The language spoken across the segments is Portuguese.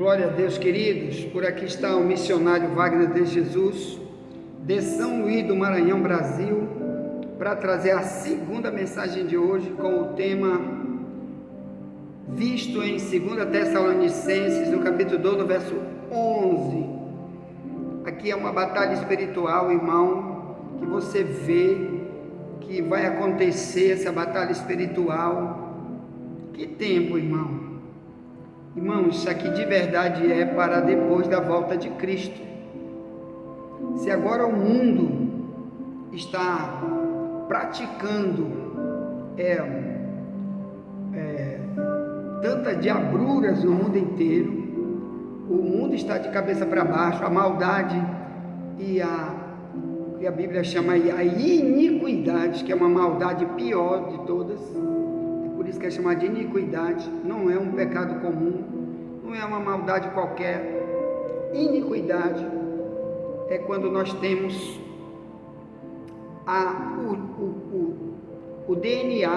Glória a Deus, queridos. Por aqui está o missionário Wagner de Jesus, de São Luís do Maranhão, Brasil, para trazer a segunda mensagem de hoje com o tema visto em 2 Tessalonicenses, no capítulo 2, no verso 11. Aqui é uma batalha espiritual, irmão, que você vê que vai acontecer essa batalha espiritual. Que tempo, irmão? Irmão, isso aqui de verdade é para depois da volta de Cristo. Se agora o mundo está praticando tantas diabruras no mundo inteiro, o mundo está de cabeça para baixo, a maldade e que a Bíblia chama a iniquidade, que é uma maldade pior de todas. Por isso que é chamada de iniquidade. Não é um pecado comum, não é uma maldade qualquer. Iniquidade é quando nós temos o DNA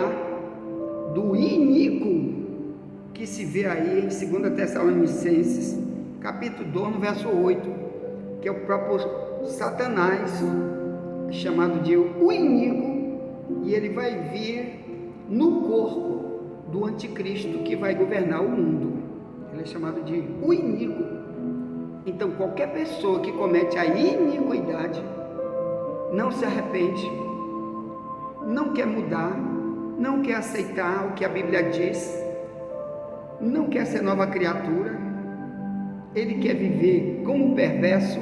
do iníquo que se vê aí em 2 Tessalonicenses, capítulo 2, no verso 8, que é o próprio Satanás, chamado de o iníquo, e ele vai vir no corpo do anticristo que vai governar o mundo. Ele é chamado de o iníquo. Então qualquer pessoa que comete a iniquidade, não se arrepende, não quer mudar, não quer aceitar o que a Bíblia diz, não quer ser nova criatura, ele quer viver como um perverso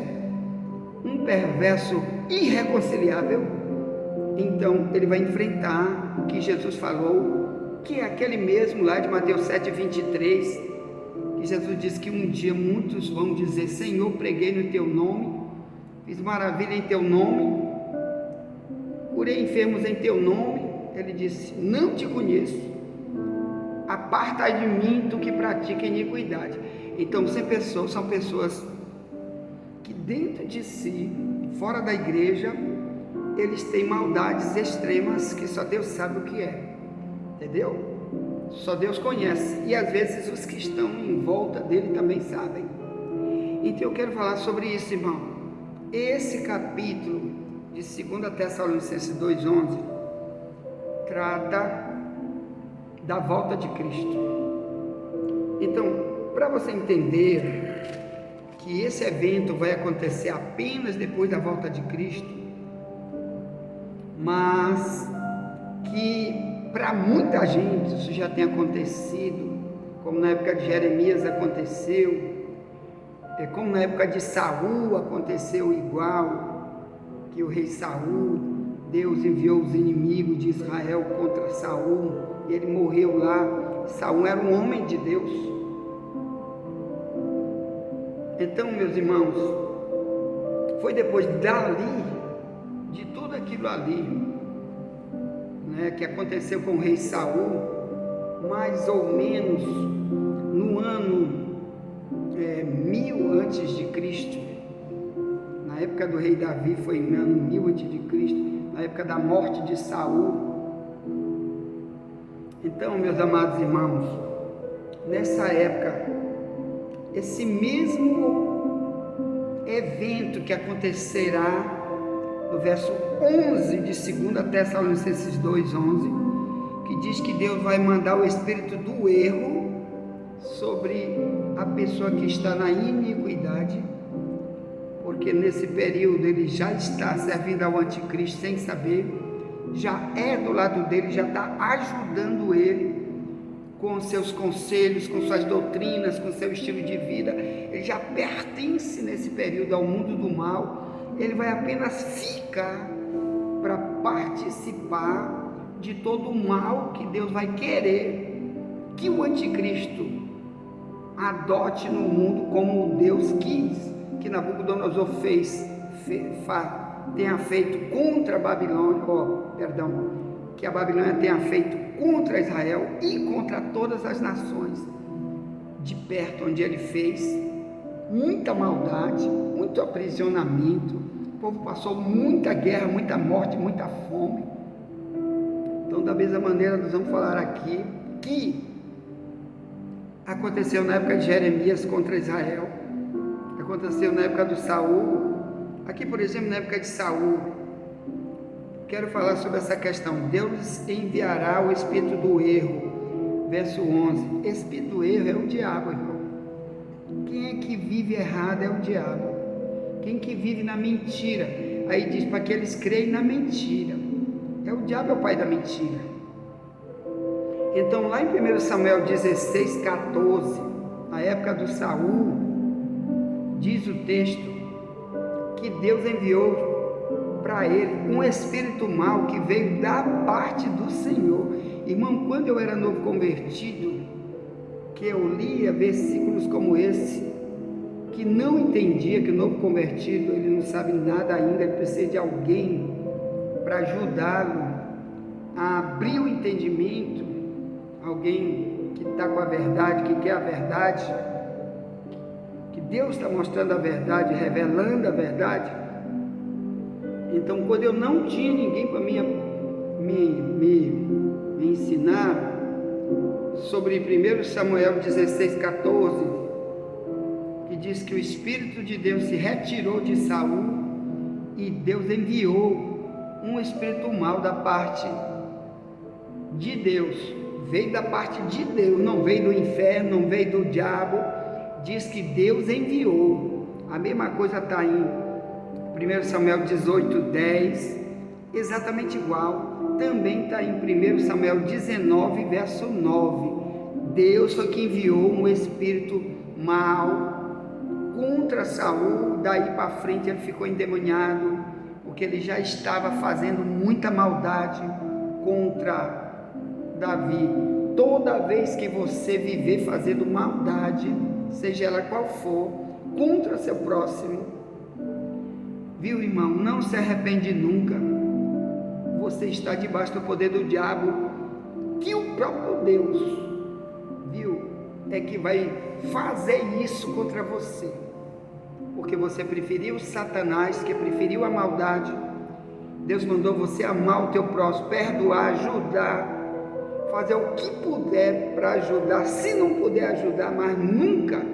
irreconciliável. Então ele vai enfrentar o que Jesus falou, que é aquele mesmo lá de Mateus 7:23, que Jesus disse que um dia muitos vão dizer: Senhor, preguei no teu nome, fiz maravilha em teu nome, curei enfermos em teu nome. Ele disse: não te conheço, aparta de mim, tu que pratica iniquidade. Então são pessoas que dentro de si, fora da igreja, eles têm maldades extremas que só Deus sabe o que é, entendeu? Só Deus conhece, e às vezes os que estão em volta dele também sabem. Então eu quero falar sobre isso, irmão. Esse capítulo de 2 Tessalonicenses 2:11 trata da volta de Cristo. Então, para você entender que esse evento vai acontecer apenas depois da volta de Cristo, mas que para muita gente isso já tem acontecido, como na época de Jeremias aconteceu, como na época de Saul aconteceu igual, que o rei Saul, Deus enviou os inimigos de Israel contra Saul, e ele morreu lá. Saul era um homem de Deus. Então, meus irmãos, foi depois dali, de tudo aquilo ali, que aconteceu com o rei Saul, mais ou menos no ano 1000 antes de Cristo. Na época do rei Davi foi no ano 1000 antes de Cristo, na época da morte de Saul. Então, meus amados irmãos, nessa época, esse mesmo evento que acontecerá no verso 11 de 2 Tessalonicenses 2:11, que diz que Deus vai mandar o espírito do erro sobre a pessoa que está na iniquidade, porque nesse período ele já está servindo ao anticristo sem saber, já é do lado dele, já está ajudando ele com seus conselhos, com suas doutrinas, com seu estilo de vida. Ele já pertence nesse período ao mundo do mal. Ele vai apenas ficar para participar de todo o mal que Deus vai querer que o anticristo adote no mundo, como Deus quis que Nabucodonosor tenha feito contra a Babilônia, que a Babilônia tenha feito contra Israel e contra todas as nações de perto, onde ele fez muita maldade, muito aprisionamento. O povo passou muita guerra, muita morte, muita fome. Então, da mesma maneira, nós vamos falar aqui que Aconteceu na época de Jeremias contra Israel. Aconteceu na época do Saul. Aqui, por exemplo, na época de Saul, quero falar sobre essa questão. Deus enviará o espírito do erro. Verso 11. Espírito do erro é o diabo, irmão. Quem é que vive errado é o diabo. Quem que vive na mentira? Aí diz para que eles creem na mentira. É o diabo, é o pai da mentira. Então, lá em 1 Samuel 16, 14, na época do Saul, diz o texto que Deus enviou para ele um espírito mau que veio da parte do Senhor. Irmão, quando eu era novo convertido, que eu lia versículos como esse, que não entendia que o novo convertido, ele não sabe nada ainda, ele precisa de alguém para ajudá-lo a abrir o entendimento, alguém que está com a verdade, que quer a verdade, que Deus está mostrando a verdade, revelando a verdade. Então, quando eu não tinha ninguém para me ensinar sobre 1 Samuel 16, 14, que diz que o Espírito de Deus se retirou de Saul e Deus enviou um espírito mau da parte de Deus. Veio da parte de Deus, não veio do inferno, não veio do diabo. Diz que Deus enviou. A mesma coisa está em 1 Samuel 18, 10, exatamente igual. Também está em 1 Samuel 19, verso 9. Deus foi que enviou um espírito mau contra Saul. Daí para frente ele ficou endemoniado, porque ele já estava fazendo muita maldade contra Davi. Toda vez que você viver fazendo maldade, seja ela qual for, contra seu próximo, viu, irmão, não se arrepende nunca. Você está debaixo do poder do diabo, que o próprio Deus, viu, é que vai fazer isso contra você, porque você preferiu Satanás, que preferiu a maldade. Deus mandou você amar o teu próximo, perdoar, ajudar, fazer o que puder para ajudar. Se não puder ajudar, mas nunca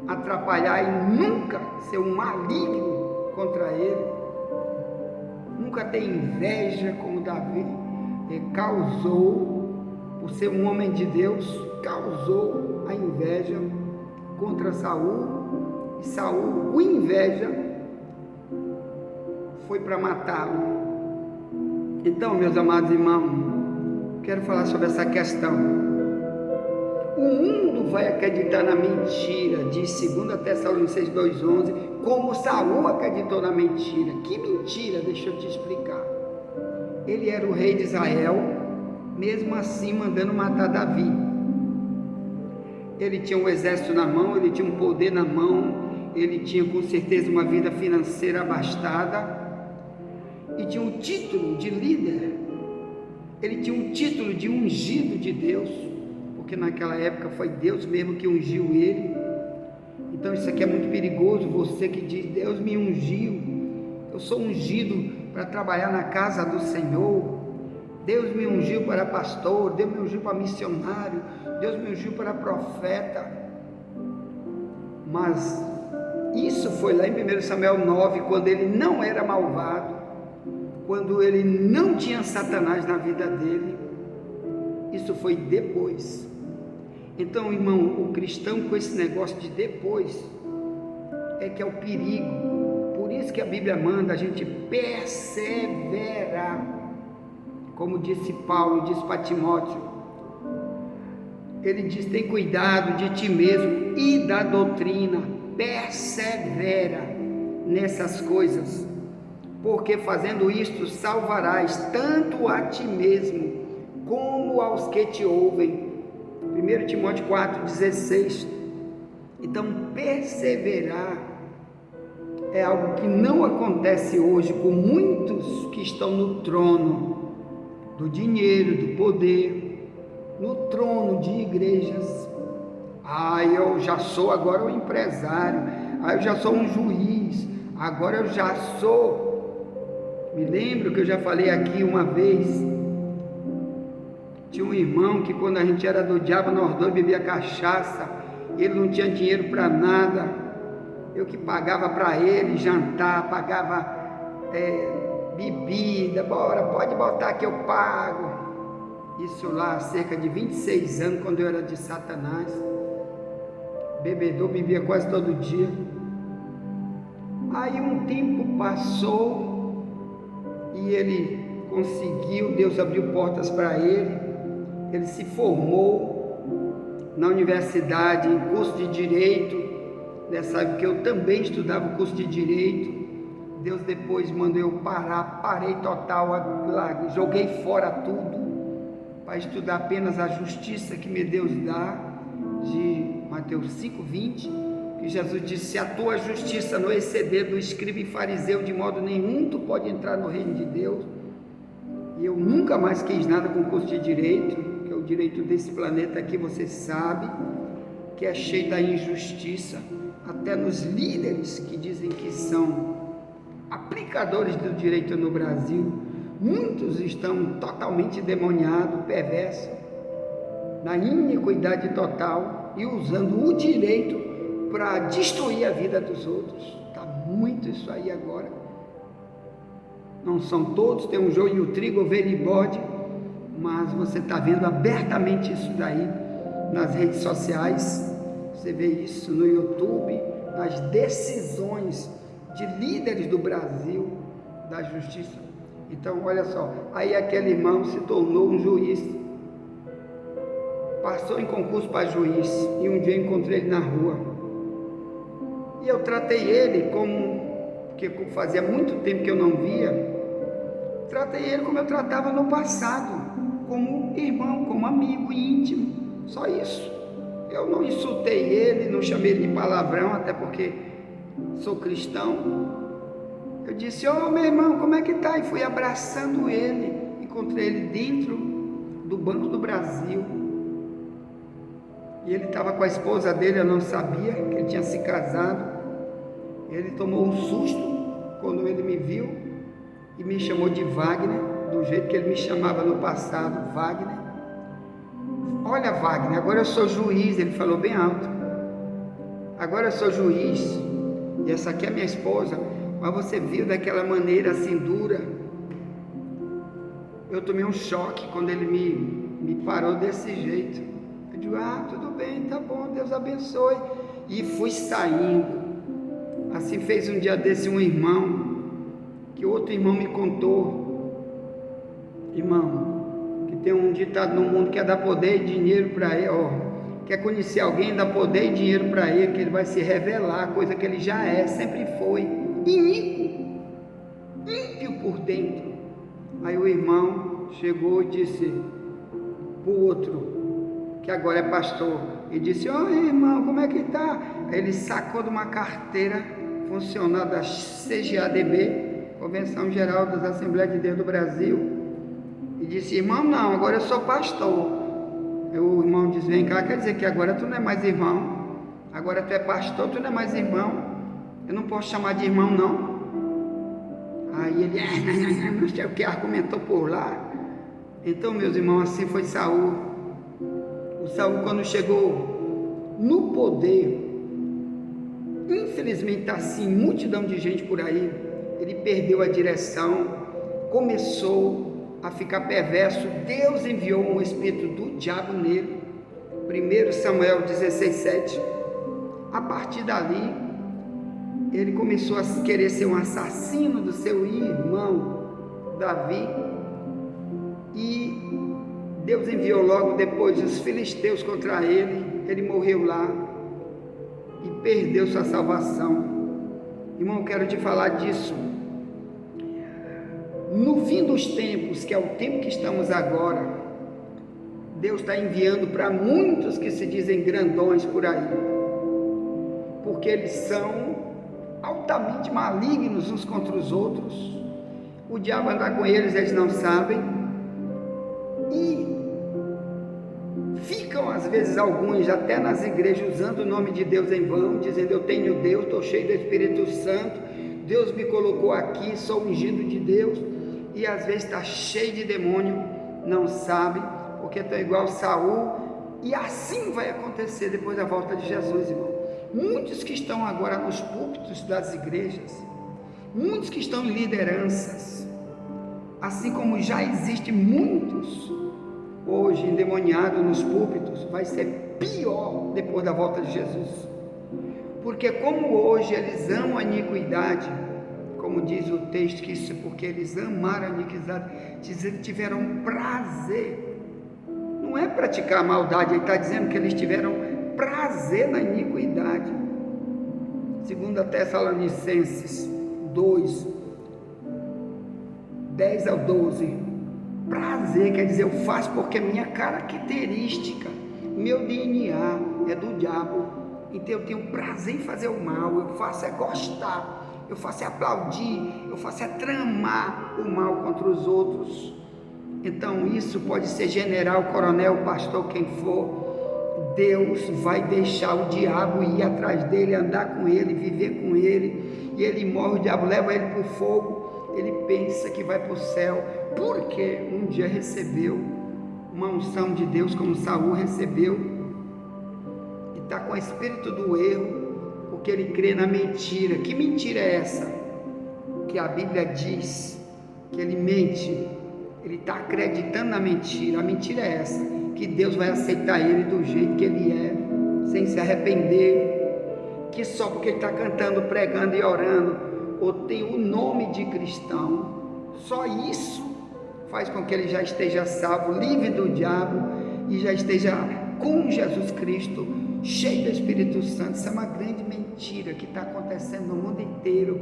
atrapalhar e nunca ser um maligno contra ele. Nunca ter inveja como Davi causou, por ser um homem de Deus, causou a inveja contra Saul, e Saul, com inveja, foi para matá-lo. Então, meus amados irmãos, quero falar sobre essa questão. O mundo vai acreditar na mentira, diz 2 Tessalonicenses 2,11, como Saul acreditou na mentira. Que mentira? Deixa eu te explicar. Ele era o rei de Israel, mesmo assim mandando matar Davi. Ele tinha um exército na mão, ele tinha um poder na mão, ele tinha com certeza uma vida financeira abastada, e tinha um título de líder. Ele tinha um título de ungido de Deus, porque naquela época foi Deus mesmo que ungiu ele. Então isso aqui é muito perigoso. Você que diz, Deus me ungiu, eu sou ungido para trabalhar na casa do Senhor, Deus me ungiu para pastor, Deus me ungiu para missionário, Deus me ungiu para profeta. Mas isso foi lá em 1 Samuel 9, quando ele não era malvado, quando ele não tinha Satanás na vida dele. Isso foi depois. Então, irmão, o cristão com esse negócio de depois é que é o perigo. Por isso que a Bíblia manda a gente perseverar, como disse Paulo, disse para Timóteo. Ele diz, tem cuidado de ti mesmo e da doutrina, persevera nessas coisas, porque fazendo isto salvarás tanto a ti mesmo como aos que te ouvem. 1 Timóteo 4,16. Então, perseverar é algo que não acontece hoje com muitos que estão no trono do dinheiro, do poder, no trono de igrejas. Eu já sou agora um empresário, eu já sou um juiz, agora eu já sou. Me lembro que eu já falei aqui uma vez, Tinha um irmão que quando a gente era do diabo, nós dois bebia cachaça, ele não tinha dinheiro para nada, eu que pagava para ele jantar, pagava bebida, bora, pode botar que eu pago. Isso lá há cerca de 26 anos, quando eu era de Satanás, bebedor, bebia quase todo dia. Aí um tempo passou e ele conseguiu, Deus abriu portas para ele, ele se formou na universidade em curso de Direito, sabe que eu também estudava o curso de Direito. Deus depois mandou eu parar, parei total, joguei fora tudo, para estudar apenas a justiça que me Deus dá, de Mateus 5:20, que Jesus disse: se a tua justiça não exceder do escriba e fariseu, de modo nenhum tu pode entrar no reino de Deus. E eu nunca mais quis nada com o curso de Direito, que é o direito desse planeta aqui, você sabe, que é cheio da injustiça, até nos líderes que dizem que são aplicadores do direito no Brasil, muitos estão totalmente demoniados, perversos, na iniquidade total e usando o direito para destruir a vida dos outros. Está muito isso aí agora. Não são todos, tem um joio e o trigo, ovelha e bode, mas você está vendo abertamente isso daí nas redes sociais, você vê isso no YouTube, nas decisões de líderes do Brasil, da justiça. Então olha só, aí aquele irmão se tornou um juiz, passou em concurso para juiz, e um dia eu encontrei ele na rua, e eu tratei ele porque fazia muito tempo que eu não via, tratei ele como eu tratava no passado, como irmão, como amigo íntimo, só isso. Eu não insultei ele, não chamei ele de palavrão, até porque sou cristão. Eu disse: ô meu irmão, como é que tá? E fui abraçando ele, encontrei ele dentro do Banco do Brasil, e ele estava com a esposa dele, eu não sabia que ele tinha se casado. Ele tomou um susto quando ele me viu e me chamou de Wagner, do jeito que ele me chamava no passado, Wagner. Olha, Wagner, agora eu sou juiz, ele falou bem alto, agora eu sou juiz, e essa aqui é minha esposa, mas você viu daquela maneira assim dura. Eu tomei um choque quando ele me parou desse jeito. Eu digo: ah, tudo bem, tá bom, Deus abençoe, e fui saindo. Assim fez um dia desse um irmão, que outro irmão me contou, irmão, que tem um ditado no mundo que é dar poder e dinheiro para ele, quer conhecer alguém, dá poder e dinheiro para ele, que ele vai se revelar, coisa que ele já é, sempre foi, iníquo, ímpio por dentro. Aí o irmão chegou e disse para o outro, que agora é pastor, e disse: ô irmão, como é que tá? Aí ele sacou de uma carteira funcional da CGADB, Convenção Geral das Assembleias de Deus do Brasil, e disse: irmão, não, agora eu sou pastor. Aí o irmão disse: vem cá, quer dizer que agora tu não é mais irmão, agora tu é pastor, tu não é mais irmão, eu não posso chamar de irmão não. Aí ele não sei o que, argumentou por lá. Então, meus irmãos, assim foi Saul. O Saul, quando chegou no poder, infelizmente está assim, multidão de gente por aí, ele perdeu a direção, começou a ficar perverso. Deus enviou um espírito do diabo nele, 1 Samuel 16:7. A partir dali, ele começou a querer ser um assassino do seu irmão Davi, e Deus enviou logo depois os filisteus contra ele. Ele morreu lá e perdeu sua salvação. Irmão, eu quero te falar disso. No fim dos tempos, que é o tempo que estamos agora, Deus está enviando para muitos que se dizem grandões por aí, porque eles são altamente malignos uns contra os outros. O diabo anda com eles, eles não sabem, e ficam às vezes alguns até nas igrejas usando o nome de Deus em vão, dizendo: eu tenho Deus, estou cheio do Espírito Santo, Deus me colocou aqui, sou ungido de Deus, e às vezes está cheio de demônio, não sabe, porque estão igual Saul, e assim vai acontecer depois da volta de Jesus, irmão. Muitos que estão agora nos púlpitos das igrejas, muitos que estão em lideranças, assim como já existem muitos hoje endemoniados nos púlpitos, vai ser pior depois da volta de Jesus, porque como hoje eles amam a iniquidade, como diz o texto, que isso é porque eles amaram a iniquidade, tiveram prazer, não é praticar a maldade, ele está dizendo que eles tiveram prazer na iniquidade. 2 Tessalonicenses 2, 10 ao 12, prazer quer dizer, eu faço porque minha característica, meu DNA é do diabo, então eu tenho prazer em fazer o mal, eu faço é gostar, eu faço é aplaudir, eu faço é tramar o mal contra os outros. Então isso pode ser general, coronel, pastor, quem for, Deus vai deixar o diabo ir atrás dele, andar com ele, viver com ele, e ele morre, o diabo leva ele para o fogo, ele pensa que vai para o céu, porque um dia recebeu uma unção de Deus, como Saul recebeu, e está com o espírito do erro, porque ele crê na mentira. Que mentira é essa? Que a Bíblia diz que ele mente, ele está acreditando na mentira. A mentira é essa, que Deus vai aceitar ele do jeito que ele é, sem se arrepender, que só porque ele está cantando, pregando e orando, ou tem o nome de cristão, só isso faz com que ele já esteja salvo, livre do diabo, e já esteja com Jesus Cristo, cheio do Espírito Santo. Isso é uma grande mentira que está acontecendo no mundo inteiro,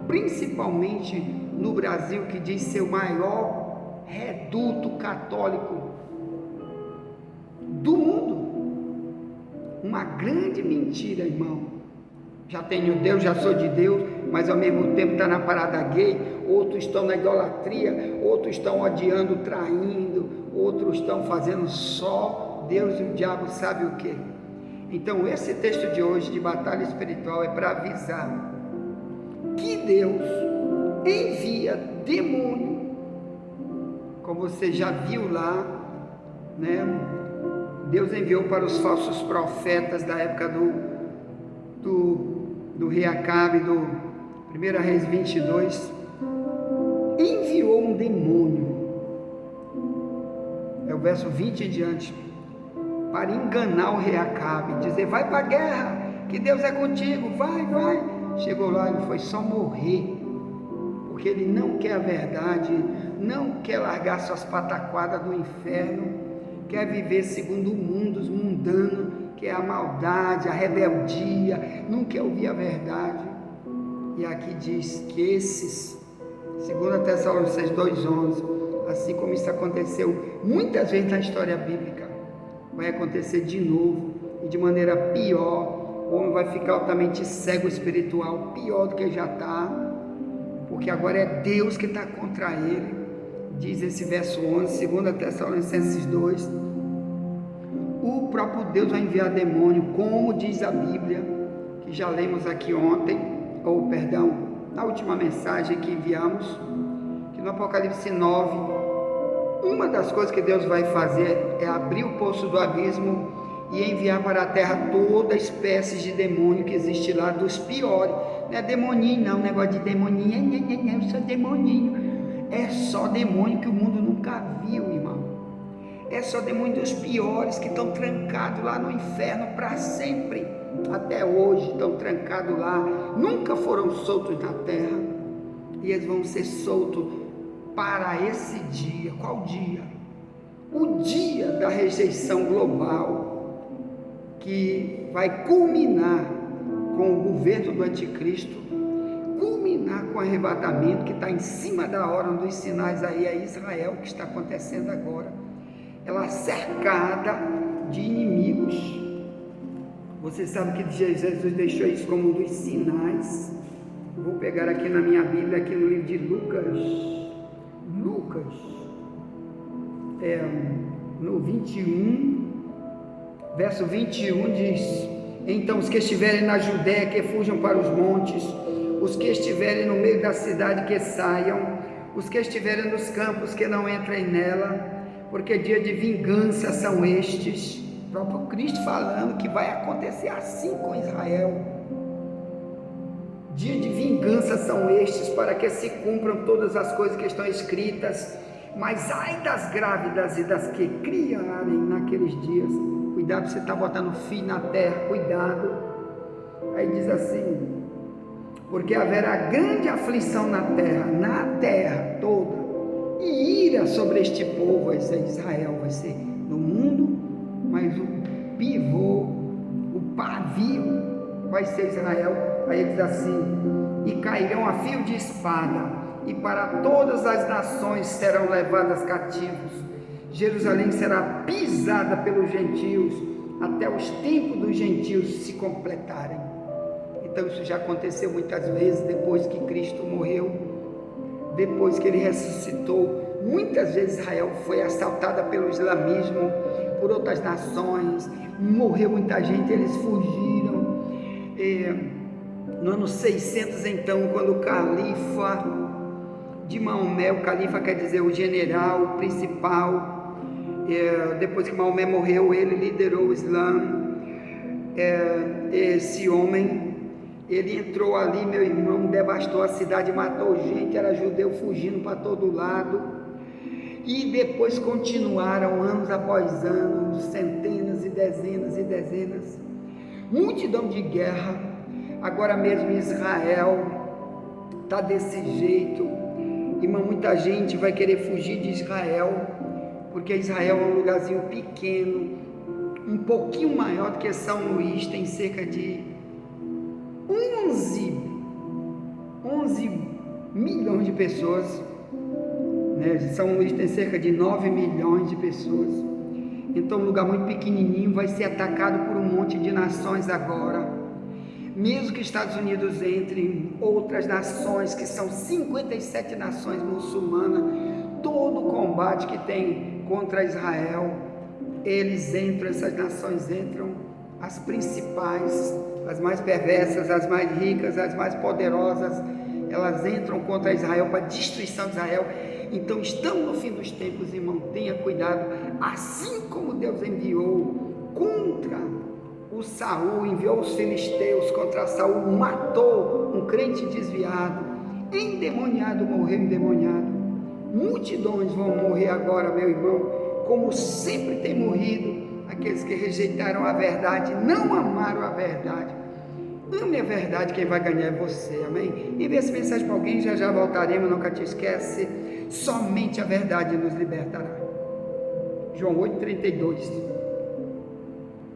principalmente no Brasil, que diz ser o maior reduto católico do mundo. Uma grande mentira, irmão. Já tenho Deus, já sou de Deus, mas ao mesmo tempo está na parada gay, outros estão na idolatria, outros estão odiando, traindo, outros estão fazendo só Deus e o diabo sabe o que. Então esse texto de hoje de batalha espiritual é para avisar que Deus envia demônio, como você já viu lá, né? Deus enviou para os falsos profetas da época do rei Acabe, do 1 Reis 22, enviou um demônio, é o verso 20 em diante, para enganar o rei Acabe, dizer, vai para a guerra, que Deus é contigo, vai. Chegou lá, ele foi só morrer, porque ele não quer a verdade, não quer largar suas pataquadas do inferno, quer viver segundo o mundo, os mundanos, que é a maldade, a rebeldia, não quer ouvir a verdade. E aqui diz que esses, 2 Tessalonicenses 2,11, assim como isso aconteceu muitas vezes na história bíblica, vai acontecer de novo, e de maneira pior. O homem vai ficar altamente cego espiritual, pior do que já está, porque agora é Deus que está contra ele. Diz esse verso 11, 2 Tessalonicenses 2, o próprio Deus vai enviar demônio, como diz a Bíblia, que já lemos aqui ontem, na última mensagem que enviamos, que no Apocalipse 9, uma das coisas que Deus vai fazer é abrir o poço do abismo e enviar para a terra toda espécie de demônio que existe lá, dos piores. Não é demoninho não, negócio de demoninho, eu sou demoninho. É só demônio que o mundo nunca viu, irmão. É só demônio dos piores, que estão trancados lá no inferno para sempre. Até hoje estão trancados lá, nunca foram soltos na terra, e eles vão ser soltos para esse dia. Qual dia? O dia da rejeição global, que vai culminar com o governo do anticristo, culminar com o arrebatamento, que está em cima da hora. Um dos sinais aí é Israel, que está acontecendo agora, ela cercada de inimigos. Você sabe que Jesus deixou isso como um dos sinais. Vou pegar aqui na minha Bíblia, aqui no livro de Lucas, no 21, verso 21 diz, então os que estiverem na Judéia, que fujam para os montes, os que estiverem no meio da cidade, que saiam, os que estiverem nos campos, que não entrem nela, porque dia de vingança são estes. O próprio Cristo falando que vai acontecer assim com Israel. Dia de vingança são estes, para que se cumpram todas as coisas que estão escritas. Mas ai das grávidas e das que criarem naqueles dias. Cuidado, você está botando fim na terra, cuidado. Aí diz assim: porque haverá grande aflição na terra toda, e ira sobre este povo. Vai ser Israel, vai ser no mundo, mas o pivô, o pavio vai ser Israel. Aí ele diz assim: e cairão a fio de espada, e para todas as nações serão levadas cativos. Jerusalém será pisada pelos gentios, até os tempos dos gentios se completarem. Então isso já aconteceu muitas vezes, depois que Cristo morreu, depois que ele ressuscitou. Muitas vezes Israel foi assaltada pelo islamismo, por outras nações, morreu muita gente, eles fugiram. No ano 600, então, quando o califa de Maomé, o califa quer dizer o general, o principal, depois que Maomé morreu, ele liderou o Islã. Esse homem, ele entrou ali, meu irmão, devastou a cidade, matou gente, era judeu fugindo para todo lado, e depois continuaram anos após anos, centenas e dezenas, multidão de guerra. Agora mesmo Israel está desse jeito, irmão, muita gente vai querer fugir de Israel, porque Israel é um lugarzinho pequeno, um pouquinho maior do que São Luís, tem cerca de 11 milhões de pessoas, né? São Luís tem cerca de 9 milhões de pessoas, então um lugar muito pequenininho vai ser atacado por um monte de nações agora. Mesmo que Estados Unidos entre em outras nações, que são 57 nações muçulmanas, todo o combate que tem contra Israel, eles entram, essas nações entram, as principais, as mais perversas, as mais ricas, as mais poderosas, elas entram contra Israel, para a destruição de Israel. Então estamos no fim dos tempos, irmão, tenha cuidado, assim como Deus enviou contra o Saul, enviou os filisteus contra Saul, matou um crente desviado, endemoniado, morreu endemoniado. Multidões vão morrer agora, meu irmão, como sempre tem morrido aqueles que rejeitaram a verdade, não amaram a verdade. Ame a verdade, quem vai ganhar é você, amém? Envie essa mensagem para alguém, já voltaremos, nunca te esquece, somente a verdade nos libertará. João 8,32.